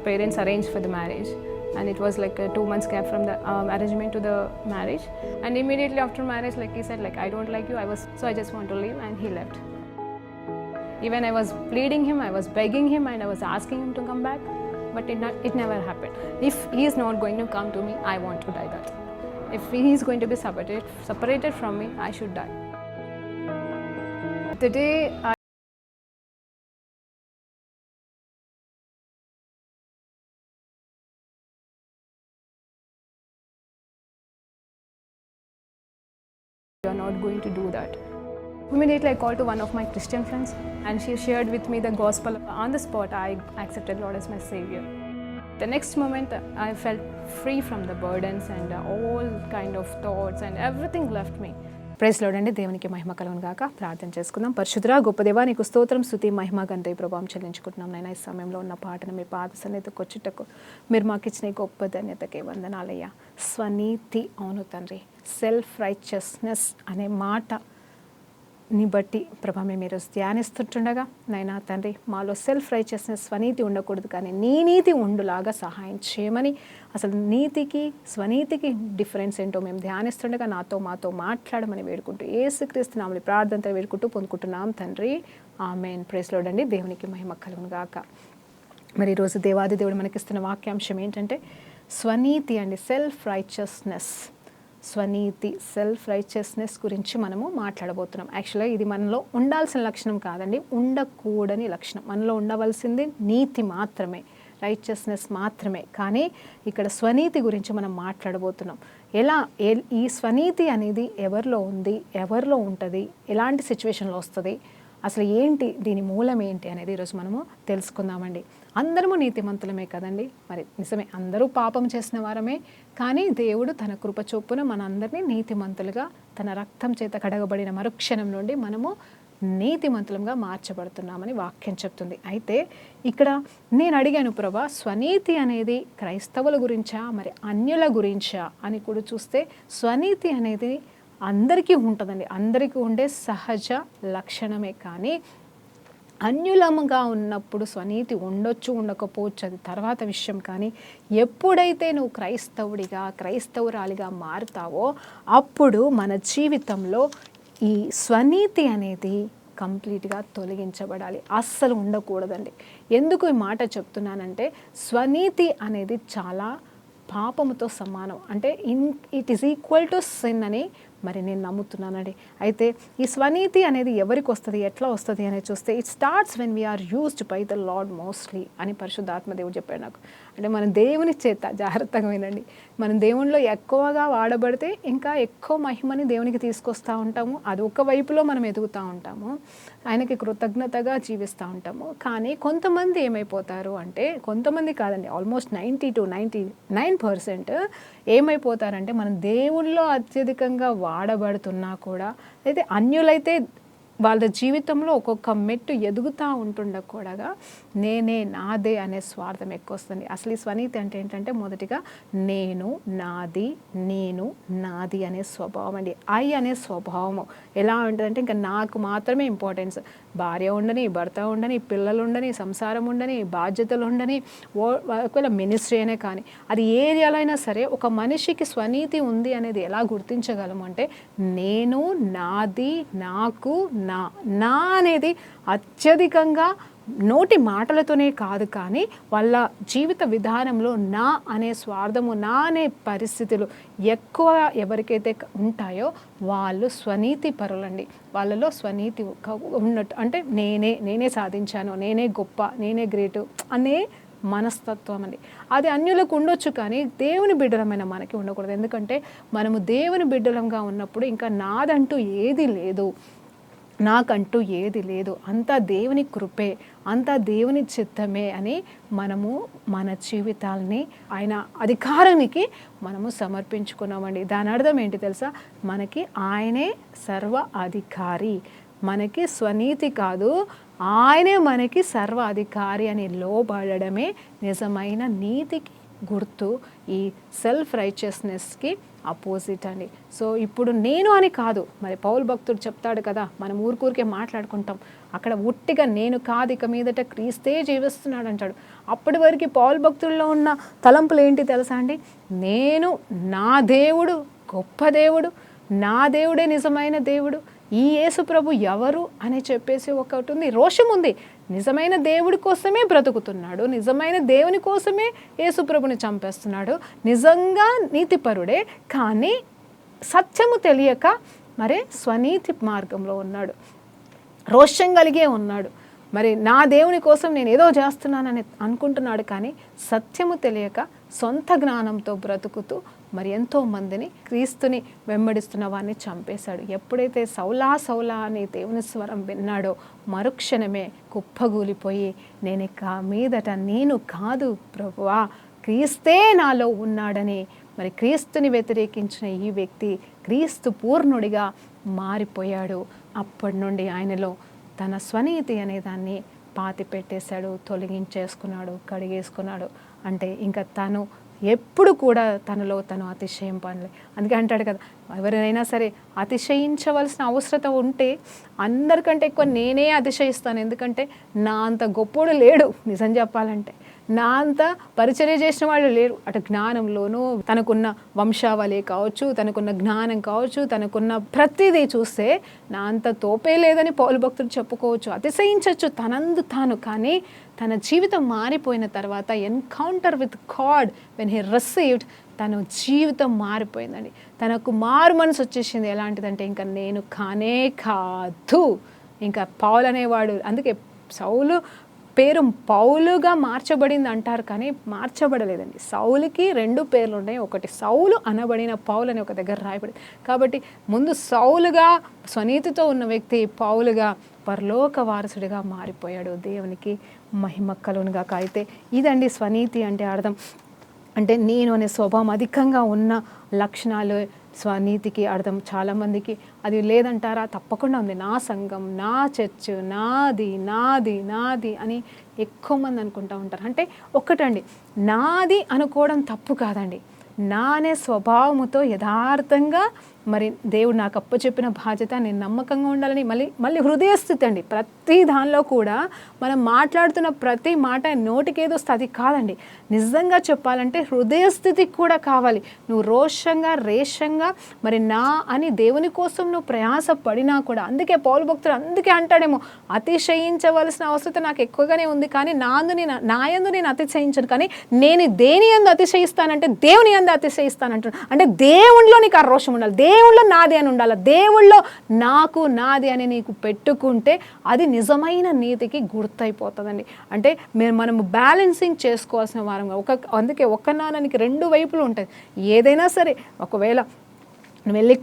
Parents arranged for the marriage, and it was like a 2 months gap from the arrangement to the marriage. And immediately after marriage, like he said, like, I don't like you. I just want to leave, and he left. Even I was pleading him, I was begging him, and I was asking him to come back, but it never happened. If he is not going to come to me, I want to die. That if he is going to be separated from me, I should die. The day you are not going to do that. Immediately I called to one of my Christian friends, and she shared with me the gospel. On the spot, I accepted Lord as my Savior. The next moment, I felt free from the burdens and all kind of thoughts, and everything left me. Praise Lord అండి. దేవునికి మహిమ కలుగును గాక. ప్రార్థన చేసుకుందాం. పరిశుద్ధుడా గొప్ప దేవా, నీకు స్తోత్రం, స్తుతి, మహిమ, ఘనత, ప్రభావం చెల్లించుకుంటున్నాం. నేను ఈ సమయంలో ఉన్న పాటను మీ పాద సన్నిధికి వచ్చుటకు మీరు మాకు ఇచ్చిన గొప్ప ధన్యతకే వందనాలయ్యా. స్వనీతి, అవును తండ్రి, సెల్ఫ్ రైచియస్నెస్ అనే మాటని బట్టి ప్రభా మేము ఈరోజు ధ్యానిస్తుంటుండగా నైనా తండ్రి, మాలో సెల్ఫ్ రైచియస్నెస్, స్వనీతి ఉండకూడదు, కానీ నీ నీతి ఉండులాగా సహాయం చేయమని, అసలు నీతికి స్వనీతికి డిఫరెన్స్ ఏంటో మేము ధ్యానిస్తుండగా మాతో మాట్లాడమని వేడుకుంటూ యేసుక్రీస్తు నామములో ప్రార్థనతో వేడుకుంటూ పొందుకుంటున్నాం తండ్రి. ఆమేన్. ప్రైజ్ లార్డ్ అండి. దేవునికి మహిమ కలుగును గాక. మరి ఈరోజు దేవాది దేవుడు మనకిస్తున్న వాక్యాంశం ఏంటంటే స్వనీతి అండి, సెల్ఫ్ రైచియస్నెస్. స్వనీతి, సెల్ఫ్ రైచియస్నెస్ గురించి మనము మాట్లాడబోతున్నాం. యాక్చువల్గా ఇది మనలో ఉండాల్సిన లక్షణం కాదండి, ఉండకూడని లక్షణం. మనలో ఉండవలసింది నీతి మాత్రమే, రైచియస్నెస్ మాత్రమే. కానీ ఇక్కడ స్వనీతి గురించి మనం మాట్లాడబోతున్నాం. ఈ స్వనీతి అనేది ఎవరిలో ఉంది, ఎవరిలో ఉంటుంది, ఎలాంటి సిచ్యువేషన్లో వస్తుంది, అసలు ఏంటి, దీని మూలం ఏంటి అనేది ఈరోజు మనము తెలుసుకుందామండి. అందరము నీతిమంతులమే కదండి. మరి నిజమే, అందరూ పాపం చేసిన వారమే. కానీ దేవుడు తన కృప చొప్పున మనందరినీ నీతిమంతులుగా తన రక్తం చేత కడగబడిన మరుక్షణం నుండి మనము నీతిమంతులంగా మార్చబడుతున్నామని వాక్యం చెప్తుంది. అయితే ఇక్కడ నేను అడిగాను, ప్రభా, స్వనీతి అనేది క్రైస్తవుల గురించా, మరి అన్యుల గురించా అని కూడా చూస్తే స్వనీతి అనేది అందరికీ ఉంటుందండి, అందరికీ ఉండే సహజ లక్షణమే. కానీ అన్యులముగా ఉన్నప్పుడు స్వనీతి ఉండొచ్చు, ఉండకపోవచ్చు, అది తర్వాత విషయం. కానీ ఎప్పుడైతే నువ్వు క్రైస్తవురాలిగా మారుతావో అప్పుడు మన జీవితంలో ఈ స్వనీతి అనేది కంప్లీట్గా తొలగించబడాలి, అస్సలు ఉండకూడదండి. ఎందుకు ఈ మాట చెప్తున్నానంటే స్వనీతి అనేది చాలా పాపముతో సమానం. అంటే it is equal to sin అని మరి నేను నమ్ముతున్నానండి. అయితే ఈ స్వనీతి అనేది ఎవరికి వస్తుంది, ఎట్లా వస్తుంది అనేది చూస్తే it starts when we are used by the Lord mostly అని పరిశుద్ధాత్మ దేవుడు చెప్పాడు నాకు. అంటే మన దేవుని చేత, జాగ్రత్తగా వినండి, మనం దేవునిలో ఎక్కువగా వాడబడితే ఇంకా ఎక్కువ మహిమని దేవునికి తీసుకొస్తూ ఉంటాము. అది ఒక వైపులో మనం ఎదుగుతూ ఉంటాము, ఆయనకి కృతజ్ఞతగా జీవిస్తూ ఉంటాము. కానీ కొంతమంది ఏమైపోతారు అంటే, కొంతమంది కాదండి, ఆల్మోస్ట్ 90 to 99% ఏమైపోతారంటే, మనం దేవునిలో అత్యధికంగా వాడబడుతున్నా కూడా, అయితే అన్యులైతే వాళ్ళ జీవితంలో ఒక్కొక్క మెట్టు ఎదుగుతూ ఉంటుండకూడగా నేనే, నాదే అనే స్వార్థం ఎక్కువ వస్తుంది. అసలు ఈ స్వనీతి అంటే ఏంటంటే మొదటిగా నేను, నాది, నేను, నాది అనే స్వభావం అండి. ఐ అనే స్వభావము ఎలా ఉంటుందంటే ఇంకా నాకు మాత్రమే ఇంపార్టెన్స్. భార్య ఉండని, భర్త ఉండని, పిల్లలు ఉండని, సంసారం ఉండని, బాధ్యతలు ఉండని, ఒకవేళ మినిస్ట్రీ అనే కానీ అది ఏ ఏరియాలో అయినా సరే ఒక మనిషికి స్వనీతి ఉంది అనేది ఎలా గుర్తించగలము అంటే నేను, నాది, నాకు, నా అనేది అత్యధికంగా నోటి మాటలతోనే కాదు, కానీ వాళ్ళ జీవిత విధానంలో నా అనే స్వార్థము, నా అనే పరిస్థితులు ఎక్కువ ఎవరికైతే ఉంటాయో వాళ్ళు స్వనీతి పరులండి. వాళ్ళలో స్వనీతి ఉన్నట్టు, అంటే నేనే సాధించాను, నేనే గొప్ప, నేనే గ్రేటు అనే మనస్తత్వం అండి. అది అన్యులకు ఉండొచ్చు, కానీ దేవుని బిడ్డలమైన మనకి ఉండకూడదు. ఎందుకంటే మనము దేవుని బిడ్డలంగా ఉన్నప్పుడు ఇంకా నాదంటూ ఏది లేదు, నాకంటూ ఏది లేదు, అంతా దేవుని కృపే, అంతా దేవుని చిత్తమే అని మనము మన జీవితాలని ఆయన అధికారానికి మనము సమర్పించుకున్నామండి. దాని అర్థం ఏంటి తెలుసా? మనకి ఆయనే సర్వ అధికారి, మనకి స్వనీతి కాదు, ఆయనే మనకి సర్వ అధికారి అని లోబడమే నిజమైన నీతికి గుర్తు. ఈ సెల్ఫ్ రైచియస్నెస్కి అపోజిట్ అండి. సో ఇప్పుడు నేను అని కాదు, మరి పౌలు భక్తుడు చెప్తాడు కదా, మనం ఊరికే మాట్లాడుకుంటాం, అక్కడ ఉట్టిగా నేను కాదు ఇక మీదట క్రీస్తే జీవిస్తున్నాడు అంటాడు. అప్పటి వరకు పౌలు భక్తుల్లో ఉన్న తలంపులు ఏంటి తెలుసా అండి? నేను, నా దేవుడు గొప్ప దేవుడు, నా దేవుడే నిజమైన దేవుడు, ఈ యేసు ప్రభు ఎవరు అని చెప్పేసి ఒకటి ఉంది, రోషం ఉంది. నిజమైన దేవుడి కోసమే బ్రతుకుతున్నాడు, నిజమైన దేవుని కోసమే యేసు ప్రభుని చంపేస్తున్నాడు, నిజంగా నీతిపరుడే, కానీ సత్యము తెలియక మరి స్వనీతి మార్గంలో ఉన్నాడు, రోషం కలిగే ఉన్నాడు. మరి నా దేవుని కోసం నేను ఏదో చేస్తున్నానని అనుకుంటున్నాడు, కానీ సత్యము తెలియక సొంత జ్ఞానంతో బ్రతుకుతూ మరి ఎంతోమందిని క్రీస్తుని వెంబడిస్తున్న వారిని చంపేశాడు. ఎప్పుడైతే సౌలా సౌలా అని దేవుని స్వరం విన్నాడో మరుక్షణమే కుప్పగూలిపోయి, నేను ఇక మీదట నేను కాదు ప్రభువా, క్రీస్తే నాలో ఉన్నాడని మరి క్రీస్తుని వ్యతిరేకించిన ఈ వ్యక్తి క్రీస్తు పూర్ణుడిగా మారిపోయాడు. అప్పటి నుండి ఆయనలో తన స్వనీతి అనే దాన్ని పాతి పెట్టేశాడు, తొలగించేసుకున్నాడు, కడిగేసుకున్నాడు. అంటే ఇంకా తను ఎప్పుడు కూడా తనలో తను అతిశయం పనులే. అందుకే అంటాడు కదా, ఎవరైనా సరే అతిశయించవలసిన అవసరత ఉంటే అందరికంటే ఎక్కువ నేనే అతిశయిస్తాను, ఎందుకంటే నా అంత గొప్పోడు లేడు. నిజం చెప్పాలంటే నా అంత పరిచర్య చేసిన వాళ్ళు లేరు. అటు జ్ఞానంలోనూ తనకున్న వంశావళి కావచ్చు, తనకున్న జ్ఞానం కావచ్చు, తనకున్న ప్రతిదీ చూస్తే నా అంత తోపే లేదని పౌలు భక్తుడు చెప్పుకోవచ్చు, అతిశయించవచ్చు తనందు తాను. కానీ తన జీవితం మారిపోయిన తర్వాత encounter with God when he received, తన జీవితం మారిపోయిందండి. తనకు మారు మనసు వచ్చేసింది. ఎలాంటిదంటే ఇంకా నేను కానే కాదు, ఇంకా పౌలు అనేవాడు. అందుకే సౌలు పేరు పౌలుగా మార్చబడింది అంటారు, కానీ మార్చబడలేదండి. సౌలుకి 2 పేర్లు ఉన్నాయి. ఒకటి సౌలు అనబడిన పౌలు అని ఒక దగ్గర రాయబడింది. కాబట్టి ముందు సౌలుగా స్వనీతితో ఉన్న వ్యక్తి పౌలుగా పరలోక వారసుడిగా మారిపోయాడు. దేవునికి మహిమ కలుగునుగాక. అయితే ఇదండి స్వనీతి అంటే అర్థం. అంటే నేను అనే స్వభావం అధికంగా ఉన్న లక్షణాలు స్వనీతికి అర్థం. చాలామందికి అది లేదంటారా? తప్పకుండా ఉంది. నా సంఘం, నా చర్చ్, నాది నాది నాది అని ఎక్కువ మంది అనుకుంటూ ఉంటారు. అంటే ఒక్కటండి, నాది అనుకోవడం తప్పు కాదండి. నా అనే స్వభావముతో యథార్థంగా మరి దేవుడు నాకు అప్పచెప్పిన బాధ్యత, నేను నమ్మకంగా ఉండాలని మళ్ళీ హృదయస్థితి అండి. ప్రతి దానిలో కూడా మనం మాట్లాడుతున్న ప్రతి మాట నోటికేదో అది కాదండి. నిజంగా చెప్పాలంటే హృదయస్థితికి కూడా కావాలి. నువ్వు రోషంగా రేషంగా మరి నా అని దేవుని కోసం నువ్వు ప్రయాస పడినా కూడా, అందుకే పౌలు భక్తుడు అందుకే అంటాడేమో, అతిశయించవలసిన అవసరం నాకు ఎక్కువగానే ఉంది, కానీ నా యందు నేను అతిశయించను, కానీ నేను దేని యందు అతిశయిస్తానంటే దేవుని యందు అతిశయిస్తానంటాను. అంటే దేవునిలో నీకు ఆ రోషం ఉండాలి, దేవుళ్ళో నాది అని ఉండాలి, దేవుళ్ళో నాకు నాది అని నీకు పెట్టుకుంటే అది నిజమైన నీతికి గుర్తయిపోతుందండి. అంటే మనము బ్యాలెన్సింగ్ చేసుకోవాల్సిన వారం. అందుకే ఒక్క నాణానికి 2 వైపులు ఉంటాయి. ఏదైనా సరే, ఒకవేళ నువ్వు వెళ్ళి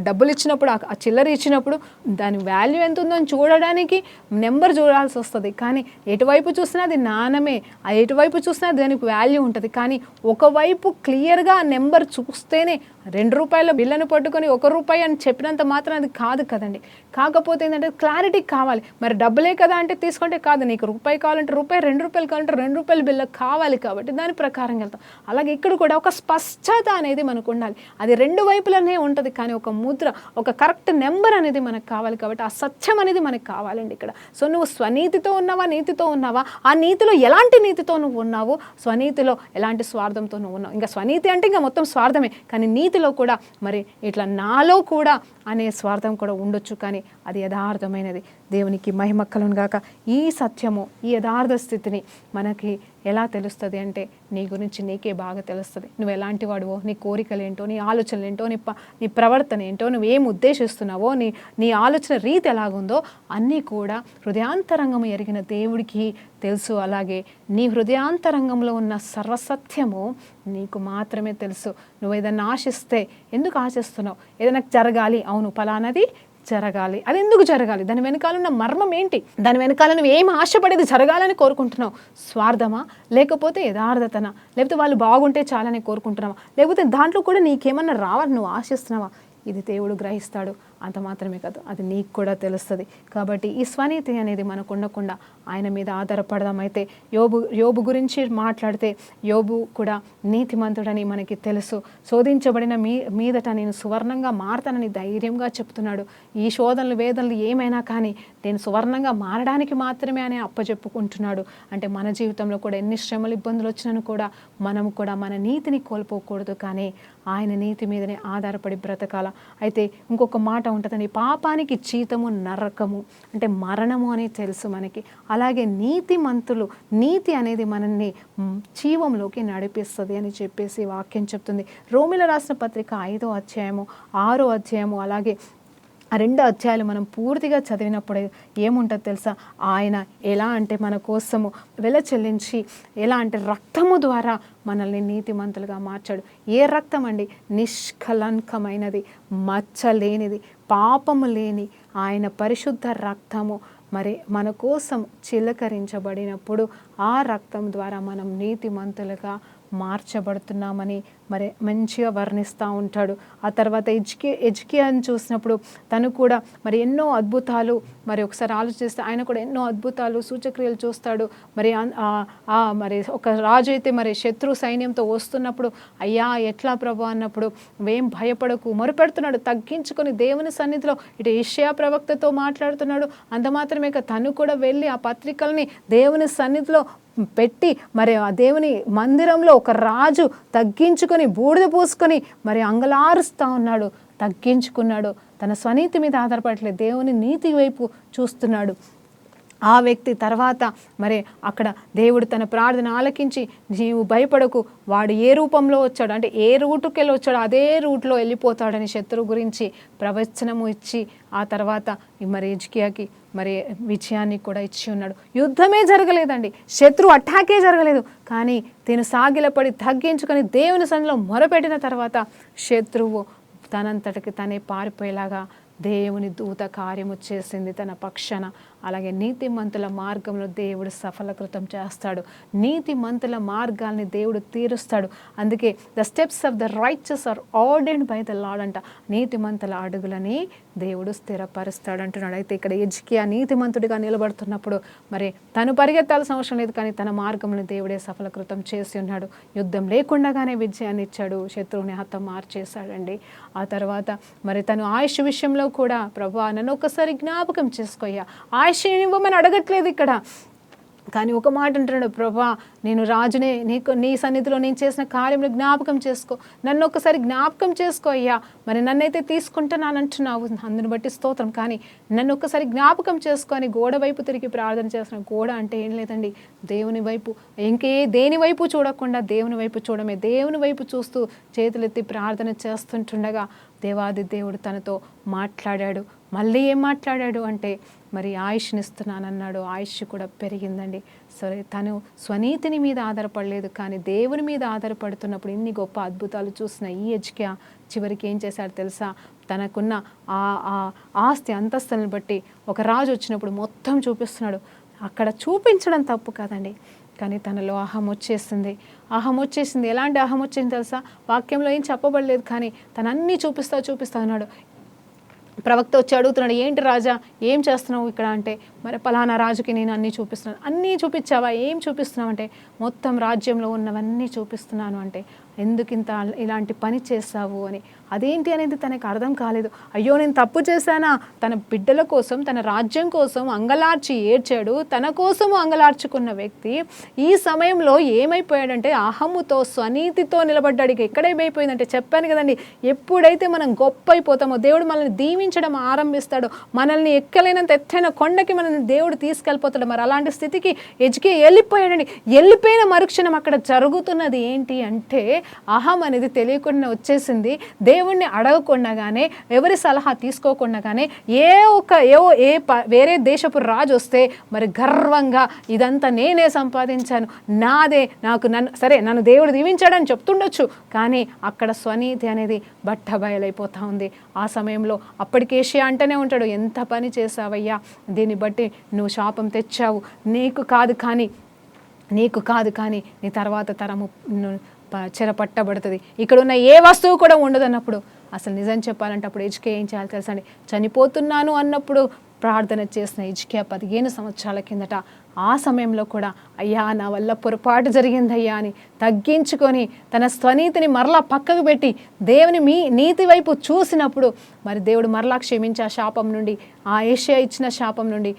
డబ్బులు ఇచ్చినప్పుడు, ఆ చిల్లర ఇచ్చినప్పుడు దాని వాల్యూ ఎంత ఉందో అని చూడడానికి నెంబర్ చూడాల్సి వస్తుంది. కానీ ఎటువైపు చూసినా అది నాణమే, ఎటువైపు చూసినా దానికి వాల్యూ ఉంటుంది. కానీ ఒకవైపు క్లియర్గా ఆ నెంబర్ చూస్తేనే, 2 రూపాయల బిల్లును పట్టుకొని 1 రూపాయి అని చెప్పినంత మాత్రం అది కాదు కదండి. కాకపోతే ఏంటంటే క్లారిటీ కావాలి. మరి డబ్బులే కదా అంటే తీసుకుంటే కాదు, నీకు రూపాయి కావాలంటే రూపాయి, 2 రూపాయలు కావాలంటే 2 రూపాయల బిల్లు కావాలి, కాబట్టి దాని ప్రకారం వెళ్తాం. అలాగే ఇక్కడ కూడా ఒక స్పష్టత అనేది మనకు ఉండాలి. అది 2 వైపులనే ఉంటుంది, కానీ ఒక ముద్ర, ఒక కరెక్ట్ నెంబర్ అనేది మనకు కావాలి. కాబట్టి ఆ సత్యం అనేది మనకు కావాలండి ఇక్కడ. సో నువ్వు స్వనీతితో ఉన్నావా, నీతితో ఉన్నావా, ఆ నీతిలో ఎలాంటి నీతితో నువ్వు ఉన్నావు, స్వనీతిలో ఎలాంటి స్వార్థంతో నువ్వు ఉన్నావు. ఇంకా స్వనీతి అంటే ఇంకా మొత్తం స్వార్థమే, కానీ నీతిలో కూడా మరి ఇట్లా నాలో కూడా అనే స్వార్థం కూడా ఉండొచ్చు, కానీ అది యథార్థమైనది. దేవునికి మహిమ కలుగునుగాక. ఈ సత్యము, ఈ యథార్థ స్థితిని మనకి ఎలా తెలుస్తుంది అంటే, నీ గురించి నీకే బాగా తెలుస్తుంది. నువ్వు ఎలాంటి వాడువో, నీ కోరికలు ఏంటో, నీ ఆలోచనలు ఏంటో, నీ ప్రవర్తన ఏంటో, నువ్వేం ఉద్దేశిస్తున్నావో, నీ ఆలోచన రీతి ఎలాగుందో అన్నీ కూడా హృదయాంతరంగము ఎరిగిన దేవుడికి తెలుసు. అలాగే నీ హృదయాంతరంగంలో ఉన్న సర్వసత్యము నీకు మాత్రమే తెలుసు. నువ్వు ఏదైనా ఆశిస్తే ఎందుకు ఆశిస్తున్నావు? ఏదైనా జరగాలి, అవును ఫలానాది జరగాలి, అది ఎందుకు జరగాలి? దాని వెనకాల ఉన్న మర్మం ఏంటి? దాని వెనకాల నువ్వు ఏం ఆశపడేది జరగాలని కోరుకుంటున్నావు? స్వార్థమా, లేకపోతే యథార్థతనా, లేకపోతే వాళ్ళు బాగుంటే చాలని కోరుకుంటున్నావా, లేకపోతే దాంట్లో కూడా నీకేమన్నా రావాలని నువ్వు ఆశిస్తున్నావా? ఇది దేవుడు గ్రహిస్తాడు. అంత మాత్రమే కాదు, అది నీకు కూడా తెలుస్తుంది. కాబట్టి ఈ స్వనీతి అనేది మనకు ఉండకుండా ఆయన మీద ఆధారపడదాం. అయితే యోబు గురించి మాట్లాడితే యోబు కూడా నీతిమంతుడని మనకి తెలుసు. శోధించబడిన మీదట నేను సువర్ణంగా మారతానని ధైర్యంగా చెప్తున్నాడు. ఈ శోధనలు వేదనలు ఏమైనా కానీ నేను సువర్ణంగా మారడానికి మాత్రమే అని అప్పచెప్పుకుంటున్నాడు. అంటే మన జీవితంలో కూడా ఎన్ని శ్రమలు ఇబ్బందులు వచ్చినా కూడా మనము కూడా మన నీతిని కోల్పోకూడదు, కానీ ఆయన నీతి మీదనే ఆధారపడి బ్రతకాల. అయితే ఇంకొక మాట ఉంటుందండి, పాపానికి జీతము నరకము, అంటే మరణము అని తెలుసు మనకి. అలాగే నీతి అనేది మనల్ని జీవంలోకి నడిపిస్తుంది అని చెప్పేసి వాక్యం చెప్తుంది. రోమిల రాసిన పత్రిక 5వ అధ్యాయము 6వ అధ్యాయము అలాగే ఆ 2 అధ్యాయాలు మనం పూర్తిగా చదివినప్పుడు ఏముంటుంది తెలుసా? ఆయన ఎలా అంటే మన కోసము వెల చెల్లించి, ఎలా అంటే రక్తము ద్వారా మనల్ని నీతిమంతులుగా మార్చాడు. ఏ రక్తం అండి? నిష్కలంకమైనది, మచ్చలేనిది, పాపము లేని ఆయన పరిశుద్ధ రక్తము మరి మన కోసం చిలకరించబడినప్పుడు ఆ రక్తం ద్వారా మనం నీతిమంతులుగా మార్చబడుతున్నామని మరి మంచిగా వర్ణిస్తూ ఉంటాడు. ఆ తర్వాత ఎజ్కియాని చూసినప్పుడు తను కూడా మరి ఎన్నో అద్భుతాలు, మరి ఒకసారి ఆలోచిస్తే ఆయన కూడా ఎన్నో అద్భుతాలు సూచక్రియలు చూస్తాడు. మరి ఒక రాజు అయితే మరి శత్రు సైన్యంతో వస్తున్నప్పుడు, అయ్యా ఎట్లా ప్రభు అన్నప్పుడు, ఏం భయపడకు, మొరపెడుతున్నాడు, తగ్గించుకొని దేవుని సన్నిధిలో ఇటు యెషయా ప్రవక్తతో మాట్లాడుతున్నాడు. అంత మాత్రమే తను కూడా వెళ్ళి ఆ పత్రికల్ని దేవుని సన్నిధిలో పెట్టి మరి ఆ దేవుని మందిరంలో ఒక రాజు తగ్గించుకొని బూడిద పూసుకొని మరి అంగలారుస్తూ ఉన్నాడు, తగ్గించుకున్నాడు. తన స్వనీతి మీద ఆధారపడట్లేదు, దేవుని నీతి వైపు చూస్తున్నాడు. ఆ వ్యక్తి తర్వాత మరి అక్కడ దేవుడు తన ప్రార్థన ఆలకించి, నీవు భయపడకు, వాడు ఏ రూపంలో వచ్చాడు అంటే ఏ రూటుకి వెళ్ళి వచ్చాడో అదే రూట్లో వెళ్ళిపోతాడని శత్రువు గురించి ప్రవచనము ఇచ్చి ఆ తర్వాత మరి ఎజ్కియాకి మరి విజయాన్ని కూడా ఇచ్చి ఉన్నాడు. యుద్ధమే జరగలేదండి, శత్రు అటాకే జరగలేదు, కానీ తను సాగిలపడి తగ్గించుకొని దేవుని సన్నిధిలో మొరపెట్టిన తర్వాత శత్రువు తనంతటికి తనే పారిపోయేలాగా దేవుని దూత కార్యము చేసింది తన పక్షాన. అలాగే నీతిమంతుల మార్గంలో దేవుడు సఫలకృతం చేస్తాడు, నీతిమంతుల మార్గాల్ని దేవుడు తీరుస్తాడు. అందుకే the steps of the righteous are ordered by the Lord అంట. నీతిమంతుల అడుగులని దేవుడు స్థిరపరుస్తాడు అంటున్నాడు. అయితే ఇక్కడ ఎజ్కియా నీతిమంతుడిగా నిలబడుతున్నప్పుడు మరి తను పరిగెత్తాల్సిన అవసరం లేదు, కానీ తన మార్గంలో దేవుడే సఫలకృతం చేసి ఉన్నాడు. యుద్ధం లేకుండానే విజయాన్ని ఇచ్చాడు, శత్రువుని హతం మార్చేశాడండి. ఆ తర్వాత మరి తను ఆయుష్ విషయంలో కూడా, ప్రభువా నన్ను ఒక్కసారి జ్ఞాపకం చేసుకోయ్యా, ఆయుష్ ఇవ్వమని అడగట్లేదు ఇక్కడ, కానీ ఒక మాట అంటున్నాడు, ప్రభా నేను రాజునే, నీ సన్నిధిలో నేను చేసిన కార్యములు జ్ఞాపకం చేసుకో, నన్ను ఒకసారి జ్ఞాపకం చేసుకో అయ్యా, మరి నన్నైతే తీసుకుంటున్నానంటున్నావు, అందుని బట్టి స్తోత్రం, కానీ నన్ను ఒక్కసారి జ్ఞాపకం చేసుకొని గోడ వైపు తిరిగి ప్రార్థన చేసిన. గోడ అంటే ఏం లేదండి, దేవుని వైపు, దేని వైపు చూడకుండా దేవుని వైపు చూడమే. దేవుని వైపు చూస్తూ చేతులెత్తి ప్రార్థన చేస్తుంటుండగా దేవాది దేవుడు తనతో మాట్లాడాడు. మళ్ళీ ఏం మాట్లాడాడు అంటే మరి ఆయుష్నిస్తున్నానన్నాడు. ఆయుష్ కూడా పెరిగిందండి. సరే, తను స్వనీతిని మీద ఆధారపడలేదు, కానీ దేవుని మీద ఆధారపడుతున్నప్పుడు ఇన్ని గొప్ప అద్భుతాలు చూసిన ఈ ఎజ్కియా చివరికి ఏం చేశాడు తెలుసా? తనకున్న ఆ ఆస్తి అంతస్తులను బట్టి ఒక రాజు వచ్చినప్పుడు మొత్తం చూపిస్తున్నాడు. అక్కడ చూపించడం తప్పు కాదండి, కానీ తనలో అహం వచ్చేసింది. ఎలాంటి అహం వచ్చింది తెలుసా? వాక్యంలో ఏం చెప్పబడలేదు, కానీ తను అన్నీ చూపిస్తా ఉన్నాడు. ప్రవక్త వచ్చి అడుగుతున్నాడు, ఏంటి రాజా ఏం చేస్తున్నావు ఇక్కడ అంటే, మరి పలానా రాజుకి నేను అన్నీ చూపిస్తున్నాను. అన్నీ చూపించావా? ఏం చూపిస్తున్నావు అంటే, మొత్తం రాజ్యంలో ఉన్నవన్నీ చూపిస్తున్నాను అంటే, ఎందుకు ఇలాంటి పని చేస్తావు అని. అదేంటి అనేది తనకు అర్థం కాలేదు. అయ్యో నేను తప్పు చేశానా? తన బిడ్డల కోసం, తన రాజ్యం కోసం అంగలార్చి ఏడ్చాడు. తన కోసము అంగలార్చుకున్న వ్యక్తి ఈ సమయంలో ఏమైపోయాడంటే అహముతో స్వనీతితో నిలబడ్డాడు. ఇక ఎక్కడేమైపోయిందంటే, చెప్పాను కదండి, ఎప్పుడైతే మనం గొప్ప అయిపోతామో దేవుడు మనల్ని దీవించడం ఆరంభిస్తాడో, మనల్ని ఎక్కలేనంత ఎత్తైన కొండకి మనల్ని దేవుడు తీసుకెళ్ళిపోతాడు. మరి అలాంటి స్థితికి ఎజ్కియా వెళ్ళిపోయాడండి. వెళ్ళిపోయిన మరుక్షణం అక్కడ జరుగుతున్నది ఏంటి అంటే, అహం అనేది తెలియకుండా వచ్చేసింది. దేవుణ్ణి అడగకుండానే, ఎవరి సలహా తీసుకోకుండానే వేరే దేశపు రాజు వస్తే మరి గర్వంగా ఇదంతా నేనే సంపాదించాను, నాదే, నన్ను దేవుడు దీవించాడని చెప్తుండొచ్చు, కానీ అక్కడ స్వనీతి అనేది బట్టబయలైపోతూ ఉంది. ఆ సమయంలో అప్పటికి యెషయా అంటూనే ఉంటాడు, ఎంత పని చేసావయ్యా, దీన్ని బట్టి నువ్వు శాపం తెచ్చావు, నీకు కాదు కానీ నీ తర్వాత తరము చెరపట్టబడుతుంది, ఇక్కడ ఉన్న ఏ వస్తువు కూడా ఉండదు అన్నప్పుడు అసలు నిజం చెప్పాలంటే అప్పుడు హిజ్కియా ఏం చేయాలి తెలుసా అండి, చనిపోతున్నాను అన్నప్పుడు ప్రార్థన చేసిన హిజ్కియా 15 సంవత్సరాల కిందట ఆ సమయంలో కూడా అయ్యా నా వల్ల పొరపాటు జరిగిందయ్యా అని తగ్గించుకొని తన స్వనీతిని మరలా పక్కకు పెట్టి దేవుని నీతి వైపు చూసినప్పుడు మరి దేవుడు మరలా క్షమించి ఆ శాపం నుండి, ఆ యెషయా ఇచ్చిన శాపం నుండి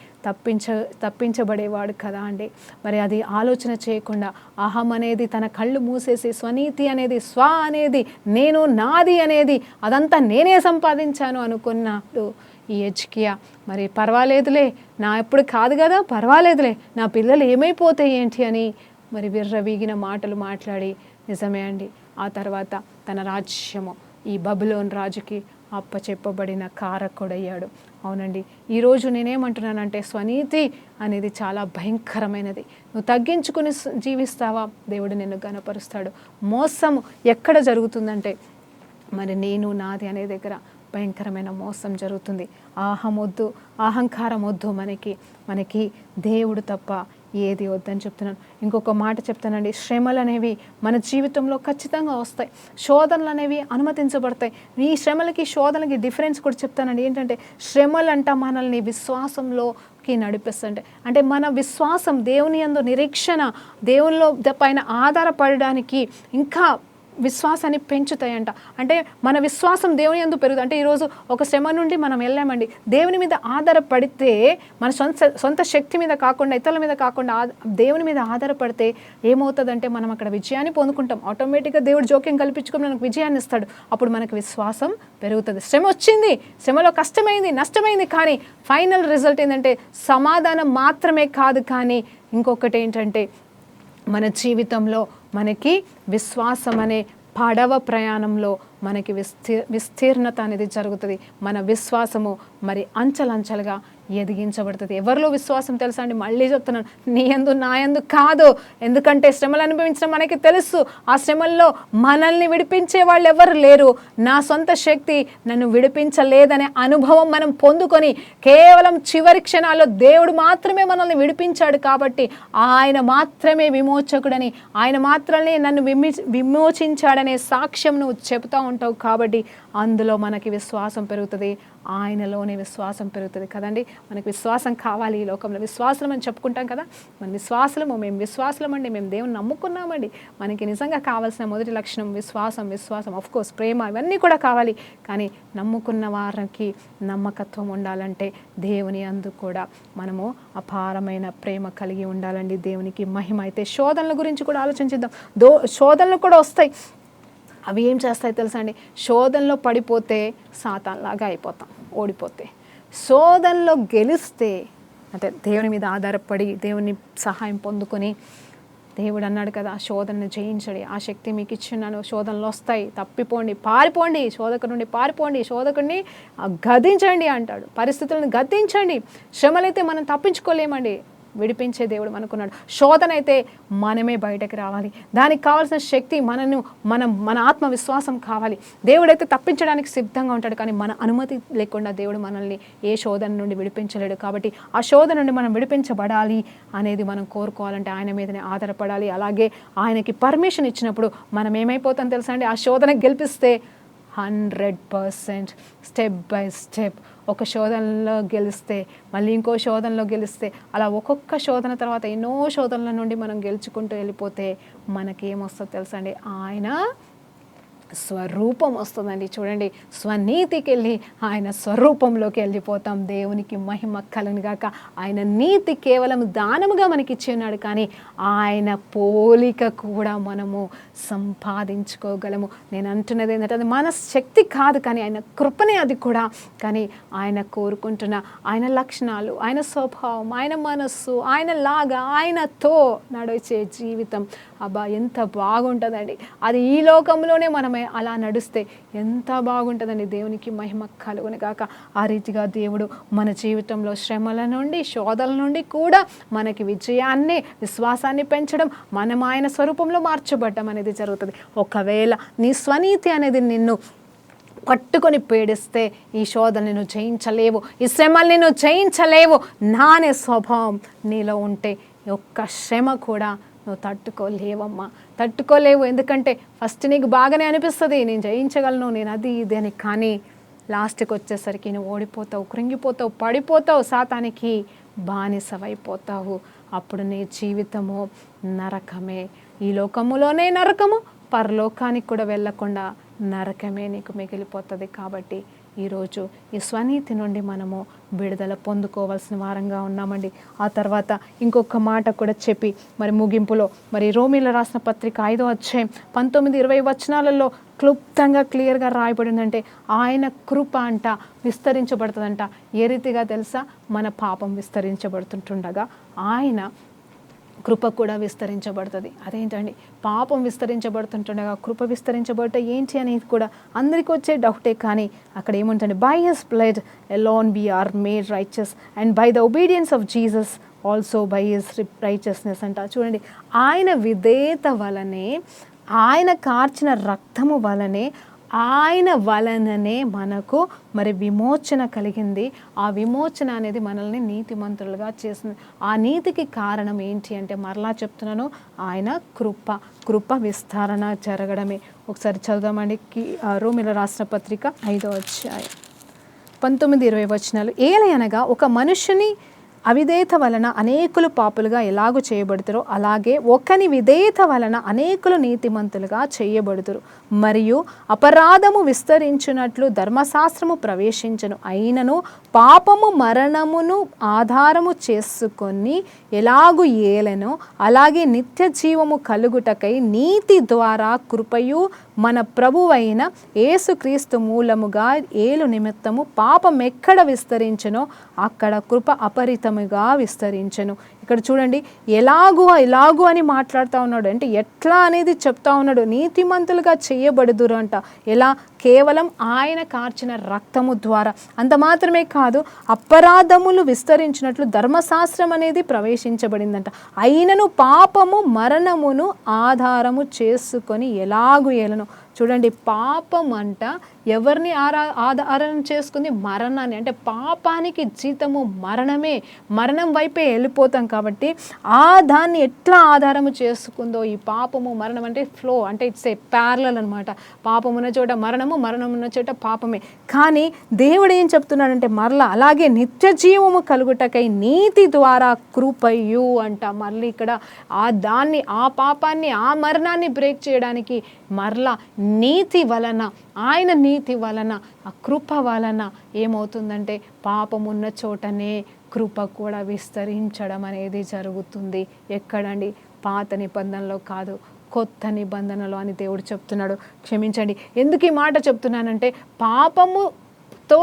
తప్పించబడేవాడు కదా అండి. మరి అది ఆలోచన చేయకుండా అహం అనేది తన కళ్ళు మూసేసి స్వనీతి అనేది, అనేది నేను నాది అనేది అదంతా నేనే సంపాదించాను అనుకున్నాడు ఈ హిజ్కియా. మరి పర్వాలేదులే, నా ఎప్పుడు కాదు కదా, పర్వాలేదులే, నా పిల్లలు ఏమైపోతే ఏంటి అని మరి విర్రవీగిన మాటలు మాట్లాడి నిజమే అండి ఆ తర్వాత తన రాజ్యము ఈ బబులోన్ రాజుకి అప్పచెప్పబడిన కారకుడయ్యాడు. అవునండి, ఈరోజు నేనేమంటున్నానంటే స్వనీతి అనేది చాలా భయంకరమైనది. నువ్వు తగ్గించుకుని జీవిస్తావా, దేవుడు నిన్ను గణపరుస్తాడు. మోసము ఎక్కడ జరుగుతుందంటే మరి నేను నాది అనే దగ్గర భయంకరమైన మోసం జరుగుతుంది. అహంకారం వద్దు, మనకి దేవుడు తప్ప ఏది వద్దని చెప్తున్నాను. ఇంకొక మాట చెప్తానండి, శ్రమలు అనేవి మన జీవితంలో ఖచ్చితంగా వస్తాయి, శోధనలు అనేవి అనుమతించబడతాయి. ఈ శ్రమలకి శోధనలకి డిఫరెన్స్ కూడా చెప్తానండి. ఏంటంటే శ్రమలు అంట మనల్ని విశ్వాసంలోకి నడిపిస్తుంటే, అంటే మన విశ్వాసం దేవుని యందు నిరీక్షణ, దేవునిలో పైన ఆధారపడడానికి ఇంకా విశ్వాసాన్ని పెంచుతాయంట. అంటే మన విశ్వాసం దేవుని యందు పెరుగుతుంది. అంటే ఈరోజు ఒక శ్రమ నుండి మనం వెళ్ళామండి, దేవుని మీద ఆధారపడితే మన సొంత శక్తి మీద కాకుండా, ఇతరుల మీద కాకుండా దేవుని మీద ఆధారపడితే ఏమవుతుందంటే మనం అక్కడ విజయాన్ని పొందుకుంటాం. ఆటోమేటిక్గా దేవుడు జోక్యం కల్పించుకొని మనకు విజయాన్ని ఇస్తాడు. అప్పుడు మనకు విశ్వాసం పెరుగుతుంది. శ్రమ వచ్చింది, శ్రమలో కష్టమైంది, నష్టమైంది, కానీ ఫైనల్ రిజల్ట్ ఏంటంటే సమాధానం మాత్రమే కాదు, కానీ ఇంకొకటి ఏంటంటే మన జీవితంలో మనకి విశ్వాసం అనే పడవ ప్రయాణంలో మనకి విస్తీర్ణత అనేది జరుగుతుంది. మన విశ్వాసము మరి అంచెలంచెలుగా ఎదిగించబడుతుంది. ఎవరిలో విశ్వాసం తెలుసా అండి, మళ్ళీ చెప్తున్నాను, నీ యందు నా యందు కాదు. ఎందుకంటే శ్రమలు అనుభవించడం మనకి తెలుసు, ఆ శ్రమల్లో మనల్ని విడిపించే వాళ్ళు ఎవరు లేరు. నా సొంత శక్తి నన్ను విడిపించలేదనే అనుభవం మనం పొందుకొని కేవలం చివరి క్షణాల్లో దేవుడు మాత్రమే మనల్ని విడిపించాడు కాబట్టి, ఆయన మాత్రమే విమోచకుడని, ఆయన మాత్రమే నన్ను విమోచించాడనే సాక్ష్యం నువ్వు చెబుతూ ఉంటావు కాబట్టి అందులో మనకి విశ్వాసం పెరుగుతుంది, ఆయనలోనే విశ్వాసం పెరుగుతుంది కదండి. మనకి విశ్వాసం కావాలి. ఈ లోకంలో విశ్వాసం అని చెప్పుకుంటాం కదా, మన విశ్వాసము, మేము విశ్వాసం అండి, మేము దేవుని నమ్ముకున్నామండి. మనకి నిజంగా కావాల్సిన మొదటి లక్షణం విశ్వాసం. ఆఫ్ కోర్స్ ప్రేమ, ఇవన్నీ కూడా కావాలి. కానీ నమ్ముకున్న వారికి నమ్మకత్వం ఉండాలంటే దేవుని యందు కూడా మనము అపారమైన ప్రేమ కలిగి ఉండాలండి. దేవునికి మహిమ. అయితే శోధనల గురించి కూడా ఆలోచించిద్దాం. శోధనలు కూడా వస్తాయి. అవి ఏం చేస్తాయి తెలుసా అండి, శోధనలో పడిపోతే సాతాన్లాగా అయిపోతాం, ఓడిపోతే. శోధనలో గెలిస్తే, అంటే దేవుని మీద ఆధారపడి దేవుని సహాయం పొందుకొని, దేవుడు అన్నాడు కదా శోధనను జయించడి, ఆ శక్తి మీకు ఇచ్చినాను, శోధనలు వస్తాయి, తప్పిపోండి, పారిపోండి, శోధకుడి నుండి పారిపోండి, శోధకుడిని గద్దించండి అంటాడు. పరిస్థితులను గద్దించండి. శ్రమలైతే మనం తప్పించుకోలేమండి, విడిపించే దేవుడు మనకున్నాడు. శోధన అయితే మనమే బయటకు రావాలి. దానికి కావాల్సిన శక్తి మన ఆత్మవిశ్వాసం కావాలి. దేవుడైతే తప్పించడానికి సిద్ధంగా ఉంటాడు, కానీ మన అనుమతి లేకుండా దేవుడు మనల్ని ఏ శోధన నుండి విడిపించలేడు. కాబట్టి ఆ శోధన నుండి మనం విడిపించబడాలి అనేది మనం కోరుకోవాలంటే ఆయన మీదనే ఆధారపడాలి. అలాగే ఆయనకి పర్మిషన్ ఇచ్చినప్పుడు మనం ఏమైపోతాం తెలుసా అండి, ఆ శోధన గెలిపిస్తే 100% స్టెప్ బై స్టెప్, ఒక శోధనలో గెలిస్తే మళ్ళీ ఇంకో శోధనలో గెలిస్తే, అలా ఒక్కొక్క శోధన తర్వాత ఎన్నో శోధనల నుండి మనం గెలుచుకుంటూ వెళ్ళిపోతే మనకి ఏమొస్తుందో తెలుసా అండి, ఆయన స్వరూపం వస్తుందండి. చూడండి, స్వనీతికి వెళ్ళి ఆయన స్వరూపంలోకి వెళ్ళిపోతాం. దేవునికి మహిమ కలుగును గాక. ఆయన నీతి కేవలం దానముగా మనకి ఇచ్చి ఉన్నాడు, కానీ ఆయన పోలిక కూడా మనము సంపాదించుకోగలము. నేను అంటున్నది ఏంటంటే అది మన శక్తి కాదు, కానీ ఆయన కృపనే అది కూడా. కానీ ఆయన కోరుకుంటున్న ఆయన లక్షణాలు, ఆయన స్వభావం, ఆయన మనస్సు, ఆయన లాగా ఆయనతో నడిచే జీవితం, అబ్బా ఎంత బాగుంటుందండి. అది ఈ లోకంలోనే మనమే అలా నడిస్తే ఎంత బాగుంటుందండి. దేవునికి మహిమ కలుగును గాక. ఆ రీతిగా దేవుడు మన జీవితంలో శ్రమల నుండి, శోధనల నుండి కూడా మనకి విజయాన్ని, విశ్వాసాన్ని పెంచడం, మనం ఆయన స్వరూపంలో మార్చబడ్డం అనేది జరుగుతుంది. ఒకవేళ నీ స్వనీతి అనేది నిన్ను పట్టుకొని పీడిస్తే ఈ శోధనని నువ్వు జయించలేవు, ఈ శ్రమల్ని నువ్వు జయించలేవు. నానే స్వభావం నీలో ఉంటే ఒక్క శ్రమ కూడా నువ్వు తట్టుకోలేవమ్మా, తట్టుకోలేవు. ఎందుకంటే ఫస్ట్ నీకు బాగానే అనిపిస్తుంది, నేను జయించగలను, నేను అది ఇది అని. కానీ లాస్ట్కి వచ్చేసరికి నువ్వు ఓడిపోతావు, కృంగిపోతావు, పడిపోతావు, సాతానికి బానిసవైపోతావు. అప్పుడు నీ జీవితము నరకమే. ఈ లోకములోనే నరకము, పరలోకానికి కూడా వెళ్ళకుండా నరకమే నీకు మిగిలిపోతుంది. కాబట్టి ఈరోజు ఈ స్వనీతి నుండి మనము విడుదల పొందుకోవాల్సిన వారంగా ఉన్నామండి. ఆ తర్వాత ఇంకొక మాట కూడా చెప్పి మరి ముగింపులో మరి రోమీల రాసిన పత్రిక 5వ అధ్యాయం 19-20 వచనాలలో క్లుప్తంగా క్లియర్గా రాయబడిందంటే ఆయన కృప అంట విస్తరించబడుతుందంట. ఏ రీతిగా తెలుసా? మన పాపం విస్తరించబడుతుంటుండగా ఆయన కృప కూడా విస్తరించబడుతుంది. అదేంటండి, పాపం విస్తరించబడుతుంటుండగా కృప విస్తరించబడట ఏంటి అనేది కూడా అందరికీ వచ్చే డౌటే. కానీ అక్కడ ఏముంటుంది? By his blood alone we are made righteous and by the obedience of Jesus also by his righteousness అంట. చూడండి, ఆయన విధేయత వలనే, ఆయన కార్చిన రక్తము వలనే, ఆయన వలననే మనకు మరి విమోచన కలిగింది. ఆ విమోచన అనేది మనల్ని నీతిమంతులుగా చేసింది. ఆ నీతికి కారణం ఏంటి అంటే, మరలా చెప్తున్నాను, ఆయన కృప విస్తరణ జరగడమే. ఒకసారి చదువుదామండి. రోమీల రాసిన పత్రిక 5వ అధ్యాయం 19-20 వచనాలు. ఏలయనగా ఒక మనుష్యుని అవిధేయత వలన అనేకులు పాపులుగా ఎలాగూ చేయబడుతారో అలాగే ఒకని విధేయత వలన అనేకులు నీతిమంతులుగా చేయబడుతురు. మరియు అపరాధము విస్తరించినట్లు ధర్మశాస్త్రము ప్రవేశించను, అయినను పాపము మరణమును ఆధారము చేసుకొని ఎలాగు ఏలెనో అలాగే నిత్య జీవము కలుగుటకై నీతి ద్వారా కృపయు మన ప్రభువైన యేసుక్రీస్తు మూలముగా ఏలు నిమిత్తము పాపం ఎక్కడ విస్తరించెనో అక్కడ కృప అపరితముగా విస్తరించెను. ఇక్కడ చూడండి, ఎలాగూ అని మాట్లాడుతూ ఉన్నాడు. అంటే ఎట్లా అనేది చెప్తా ఉన్నాడు. నీతిమంతులుగా చేయబడుదురు అంట. ఎలా? కేవలం ఆయన కార్చిన రక్తము ద్వారా. అంత మాత్రమే కాదు, అపరాధములు విస్తరించినట్లు ధర్మశాస్త్రం అనేది ప్రవేశించబడిందంట. అయినను పాపము మరణమును ఆధారము చేసుకొని ఎలాగు ఏలను. చూడండి, పాపం అంట ఎవరిని ఆధారం చేసుకుంది? మరణాన్ని. అంటే పాపానికి జీతము మరణమే. మరణం వైపే వెళ్ళిపోతాం. కాబట్టి దాన్ని ఎట్లా ఆధారము చేసుకుందో ఈ పాపము మరణం అంటే ఫ్లో, అంటే ఇట్స్ ఏ ప్యారలల్ అనమాట. పాపం ఉన్న చోట మరణము, మరణం ఉన్న చోట పాపమే. కానీ దేవుడు ఏం చెప్తున్నాడంటే, మరలా అలాగే నిత్య జీవము కలుగుటకై నీతి ద్వారా కృపయు అంట. మళ్ళీ ఇక్కడ ఆ పాపాన్ని, ఆ మరణాన్ని బ్రేక్ చేయడానికి మరలా నీతి వలన, ఆయన నీతి వలన, ఆ కృప వలన ఏమవుతుందంటే పాపమున్న చోటనే కృప కూడా విస్తరించడం అనేది జరుగుతుంది. ఎక్కడండి? పాత నిబంధనలో కాదు, కొత్త నిబంధనలో అని దేవుడు చెప్తున్నాడు. క్షమించండి, ఎందుకు ఈ మాట చెప్తున్నానంటే, పాపముతో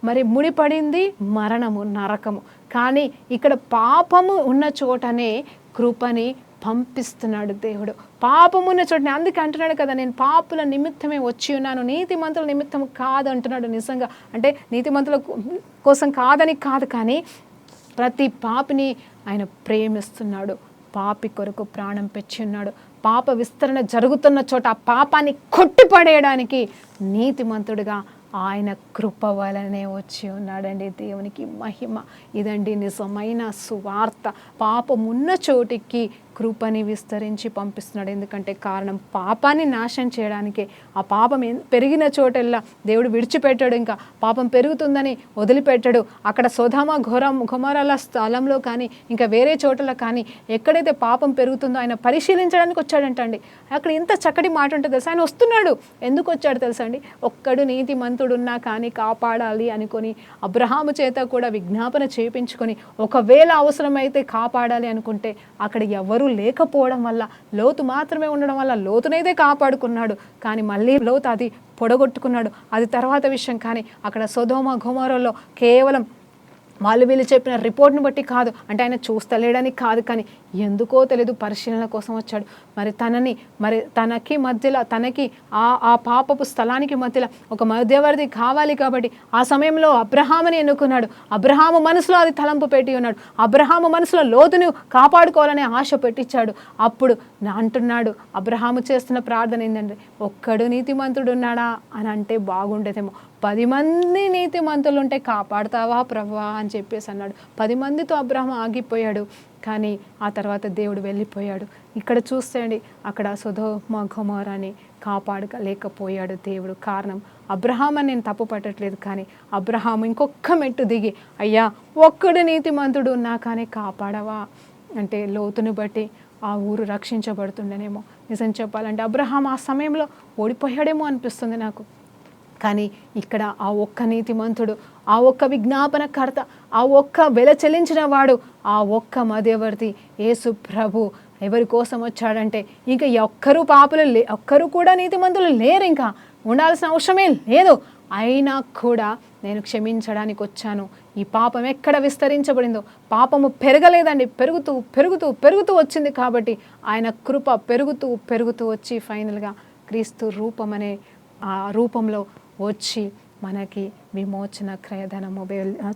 మరి ముడిపడింది మరణము, నరకము. కానీ ఇక్కడ పాపము ఉన్న చోటనే కృపని పంపిస్తున్నాడు దేవుడు. పాపమున్న చోటనే. అందుకే అంటున్నాడు కదా, నేను పాపుల నిమిత్తమే వచ్చి ఉన్నాను, నీతిమంతుల నిమిత్తం కాదు అంటున్నాడు. నిజంగా అంటే నీతిమంతుల కోసం కాదని కాదు, కానీ ప్రతి పాపిని ఆయన ప్రేమిస్తున్నాడు. పాపి కొరకు ప్రాణం పెంచి ఉన్నాడు. పాప విస్తరణ జరుగుతున్న చోట ఆ పాపాన్ని కొట్టిపడేయడానికి నీతిమంతుడిగా ఆయన కృప వలనే వచ్చి ఉన్నాడండి. దేవునికి మహిమ. ఇదండి నిజమైన సువార్త. పాపమున్న చోటికి కృపని విస్తరించి పంపిస్తున్నాడు. ఎందుకంటే కారణం పాపాన్ని నాశనం చేయడానికే. ఆ పాపం పెరిగిన చోటెల్లా దేవుడు విడిచిపెట్టాడు. ఇంకా పాపం పెరుగుతుందని వదిలిపెట్టాడు. అక్కడ సొదొమ గొమొర్రాల స్థలంలో కానీ ఇంకా వేరే చోటలో కానీ ఎక్కడైతే పాపం పెరుగుతుందో ఆయన పరిశీలించడానికి వచ్చాడంటండి. అక్కడ ఎంత చక్కటి మాట ఉంటుంది తెలుసా? ఆయన వస్తున్నాడు. ఎందుకు వచ్చాడు తెలుసా అండి? ఒక్కడు నీతిమంతుడున్నా కానీ కాపాడాలి అనుకొని అబ్రహాము చేత కూడా విజ్ఞాపన చేయించుకొని ఒకవేళ అవసరమైతే కాపాడాలి అనుకుంటే అక్కడ ఎవరు లేకపోవడం వల్ల, లోతు మాత్రమే ఉండడం వల్ల లోతునైతే కాపాడుకున్నాడు. కానీ మళ్ళీ లోతు అది పొడగొట్టుకున్నాడు. అది తర్వాత విషయం. కానీ అక్కడ సొదొమ గొమొర్రాలో కేవలం వీళ్ళు చెప్పిన రిపోర్ట్ని బట్టి కాదు, అంటే ఆయన చూస్తలేడని కాదు, కానీ ఎందుకో తెలియదు పరిశీలన కోసం వచ్చాడు. మరి తనకి మధ్యలో, తనకి ఆ పాపపు స్థలానికి మధ్యలో ఒక మధ్యవర్తి కావాలి. కాబట్టి ఆ సమయంలో అబ్రహాముని ఎన్నుకున్నాడు. అబ్రహాము మనసులో అది తలంపు పెట్టి ఉన్నాడు. అబ్రహాము మనసులో లోతును కాపాడుకోవాలనే ఆశ పెట్టించాడు. అప్పుడు అంటున్నాడు, అబ్రహాము చేస్తున్న ప్రార్థన ఏంటంటే, ఒక్కడు నీతిమంతుడు ఉన్నాడా అని అంటే బాగుండేదేమో. 10 మంది నీతిమంతులు ఉంటే కాపాడుతావా ప్రభువా అని చెప్పేసి అన్నాడు. 10 మందితో అబ్రహాము ఆగిపోయాడు. కానీ ఆ తర్వాత దేవుడు వెళ్ళిపోయాడు. ఇక్కడ చూస్తే అండి, అక్కడ సొదొమ గొమొర్రాని కాపాడలేకపోయాడు దేవుడు. కారణం అబ్రహాం అని నేను తప్పు పట్టట్లేదు, కానీ అబ్రహాం ఇంకొక మెట్టు దిగి, అయ్యా ఒక్కడు నీతిమంతుడు ఉన్నా కానీ కాపాడవా అంటే లోతుని బట్టి ఆ ఊరు రక్షించబడుతుండేనేమో. నిజం చెప్పాలంటే అబ్రహాం ఆ సమయంలో ఓడిపోయాడేమో అనిపిస్తుంది నాకు. కానీ ఇక్కడ ఆ ఒక్క నీతిమంతుడు, ఆ ఒక్క విజ్ఞాపనకర్త, ఆ ఒక్క వెల చెల్లించిన వాడు, ఆ ఒక్క మధ్యవర్తి యేసు ప్రభు ఎవరి కోసం వచ్చాడంటే, ఇంకా ఒక్కరు పాపులు ఒక్కరు కూడా నీతిమంతులు లేరు, ఇంకా ఉండాల్సిన అవసరమే లేదు. అయినా కూడా నేను క్షమించడానికి వచ్చాను. ఈ పాపం ఎక్కడ విస్తరించబడిందో, పాపము పెరగలేదండి, పెరుగుతూ పెరుగుతూ పెరుగుతూ వచ్చింది. కాబట్టి ఆయన కృప పెరుగుతూ పెరుగుతూ వచ్చి ఫైనల్గా క్రీస్తు రూపం అనే ఆ రూపంలో వచ్చి మనకి విమోచన క్రయధనము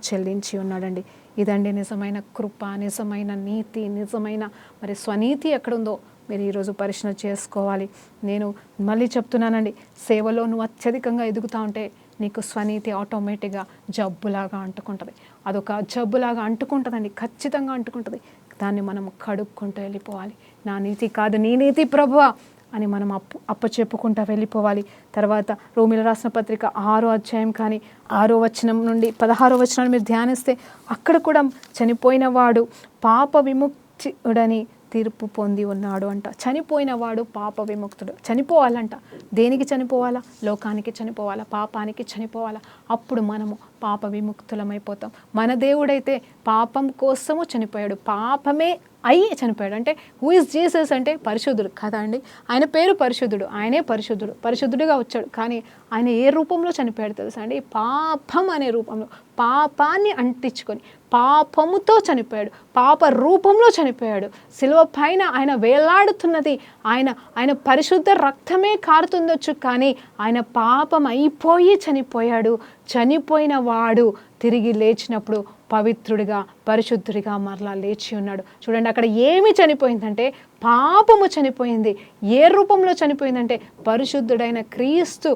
చెల్లించి ఉన్నాడండి. ఇదండి నిజమైన కృప, నిజమైన నీతి, నిజమైన మరి స్వనీతి ఎక్కడుందో మీరు ఈరోజు పరిశీలన చేసుకోవాలి. నేను మళ్ళీ చెప్తున్నానండి, సేవలో నువ్వు అత్యధికంగా ఎదుగుతూ ఉంటే నీకు స్వనీతి ఆటోమేటిక్గా జబ్బులాగా అంటుకుంటుంది. అదొక జబ్బులాగా అంటుకుంటుందండి, ఖచ్చితంగా అంటుకుంటుంది. దాన్ని మనం కడుక్కుంటూ వెళ్ళిపోవాలి. నా నీతి కాదు, నీ నీతి ప్రభువా అని మనం అప్పచెప్పుకుంటూ వెళ్ళిపోవాలి. తర్వాత రోమీయులకు రాసిన పత్రిక 6వ అధ్యాయం కానీ 6వ వచనం నుండి 16వ వచనాన్ని మీరు ధ్యానిస్తే, అక్కడ కూడా చనిపోయిన వాడు పాప విముక్తుడని తీర్పు పొంది ఉన్నాడు అంట. చనిపోయిన వాడు పాప విముక్తుడు. చనిపోవాలంట. దేనికి చనిపోవాలా? లోకానికి చనిపోవాలా, పాపానికి చనిపోవాలా. అప్పుడు మనము పాప విముక్తులమైపోతాం. మన దేవుడైతే పాపం కోసము చనిపోయాడు, పాపమే అయ్యి చనిపోయాడు. అంటే హూ ఇస్ జీసస్ అంటే పరిశుద్ధుడు కదా అండి. ఆయన పేరు పరిశుద్ధుడు, ఆయనే పరిశుద్ధుడు, పరిశుద్ధుడిగా వచ్చాడు. కానీ ఆయన ఏ రూపంలో చనిపోయాడు తెలుసా అండి? పాపం అనే రూపంలో, పాపాన్ని అంటించుకొని పాపముతో చనిపోయాడు, పాప రూపంలో చనిపోయాడు. శిలువ పైన ఆయన వేలాడుతున్నది ఆయన పరిశుద్ధ రక్తమే కారుతుండొచ్చు, కానీ ఆయన పాపం అయిపోయి చనిపోయాడు. చనిపోయిన వాడు తిరిగి లేచినప్పుడు పవిత్రుడిగా, పరిశుద్ధుడిగా మరలా లేచి ఉన్నాడు. చూడండి, అక్కడ ఏమి చనిపోయిందంటే పాపము చనిపోయింది. ఏ రూపంలో చనిపోయిందంటే పరిశుద్ధుడైన క్రీస్తు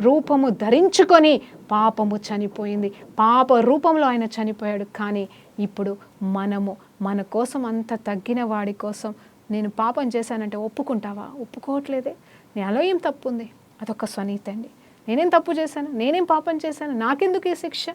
రూపము ధరించుకొని పాపము చనిపోయింది. పాప రూపంలో ఆయన చనిపోయాడు. కానీ ఇప్పుడు మనము మన కోసం అంత తగ్గిన వాడి కోసం, నేను పాపం చేశానంటే ఒప్పుకుంటావా? ఒప్పుకోవట్లేదే. నాలో ఏం తప్పు ఉంది? అదొక స్వనీతి అండి. నేనేం తప్పు చేశాను? నేనేం పాపం చేశాను? నాకెందుకు ఈ శిక్ష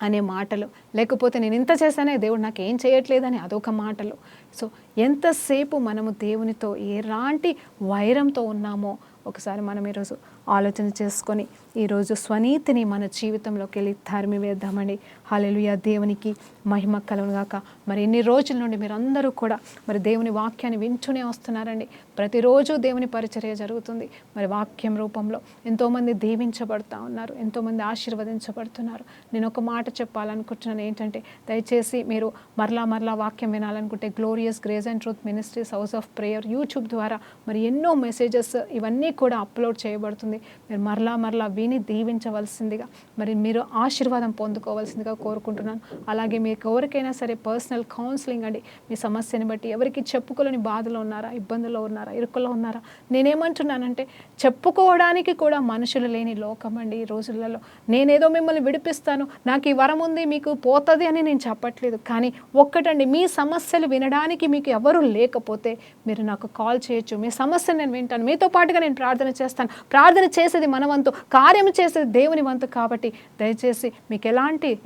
అనే మాటలు, లేకపోతే నేను ఇంత చేశానే దేవుడు నాకు ఏం చేయట్లేదని అదొక మాటలు. సో ఎంతసేపు మనము దేవునితో ఎలాంటి వైరంతో ఉన్నామో ఒకసారి మనం ఈరోజు ఆలోచన చేసుకొని ఈరోజు స్వనీతిని మన జీవితంలోకి వెళ్ళి తరిమి వేద్దామండి. హల్లెలూయా, దేవునికి మహిమ కలుగుగాక. మరి ఇన్ని రోజుల నుండి మీరందరూ కూడా మరి దేవుని వాక్యాన్ని వింటూనే వస్తున్నారండి. ప్రతిరోజు దేవుని పరిచర్య జరుగుతుంది. మరి వాక్యం రూపంలో ఎంతోమంది దీవించబడుతూ ఉన్నారు, ఎంతోమంది ఆశీర్వదించబడుతున్నారు. నేను ఒక మాట చెప్పాలనుకుంటున్నాను ఏంటంటే, దయచేసి మీరు మరలా వాక్యం వినాలనుకుంటే glorious grace and truth ministries house of prayer YouTube ద్వారా మరి ఎన్నో మెసేజెస్ ఇవన్నీ కూడా అప్లోడ్ చేయబడుతుంది. మీరు మరలా విని దీవించవలసిందిగా, మరి మీరు ఆశీర్వాదం పొందుకోవాల్సిందిగా కోరుకుంటున్నాను. అలాగే మీకు ఎవరికైనా సరే పర్సనల్ కౌన్సిలింగ్ అండి, మీ సమస్యని బట్టి ఎవరికి చెప్పుకోలేని బాధలో ఉన్నారా, ఇబ్బందుల్లో ఉన్నారా, ఇరుకులో ఉన్నారా, నేనేమంటున్నానంటే చెప్పుకోవడానికి కూడా మనుషులు లేని లోకం అండి ఈ రోజులలో. నేనేదో మిమ్మల్ని విడిపిస్తాను, నాకు ఈ వరం ఉంది, మీకు పోతుంది అని నేను చెప్పట్లేదు. కానీ ఒక్కటండి, మీ సమస్యలు వినడానికి మీకు ఎవరు లేకపోతే మీరు నాకు కాల్ చేయొచ్చు. మీ సమస్యను నేను వింటాను, మీతో పాటుగా నేను ప్రార్థన చేస్తాను. ప్రార్థన చేసేది మన వంతు, కార్యం చేసేది దేవుని వంతు. కాబట్టి దయచేసి మీకు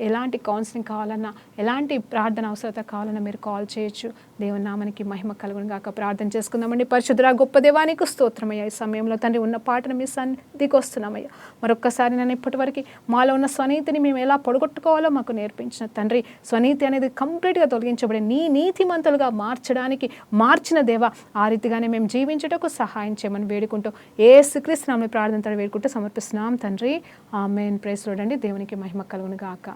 ఎలాంటి కౌన్సిలింగ్ కావాలన్నా, ఎలాంటి ప్రార్థన అవసరత కావాలన్నా మీరు కాల్ చేయొచ్చు. దేవుని నామానికి మహిమ కలుగును గాక. ప్రార్థన చేసుకుందామండి. పరిశుద్ధుడా గొప్ప దేవానికి స్తోత్రమయ్యా. ఈ సమయంలో తండ్రి ఉన్న పాటను మీ సన్నిధికి వస్తున్నామయ్యా. మరొక్కసారి నేను ఇప్పటివరకు మాలో ఉన్న స్వనీతిని మేము ఎలా పొడగొట్టుకోవాలో మాకు నేర్పించిన తండ్రి, స్వనీతి అనేది కంప్లీట్గా తొలగించబడి నీ నీతిమంతులుగా మార్చిన దేవా, ఆ రీతిగానే మేము జీవించుటకు సహాయం చేయమని వేడుకుంటూ యేసుక్రీస్తు నామములో ప్రార్థన వేడుకుంటూ సమర్పిస్తున్నాం తండ్రి. ఆమేన్. ప్రైజ్ లార్డ్ అండి. దేవునికి మహిమ కలుగును గాక.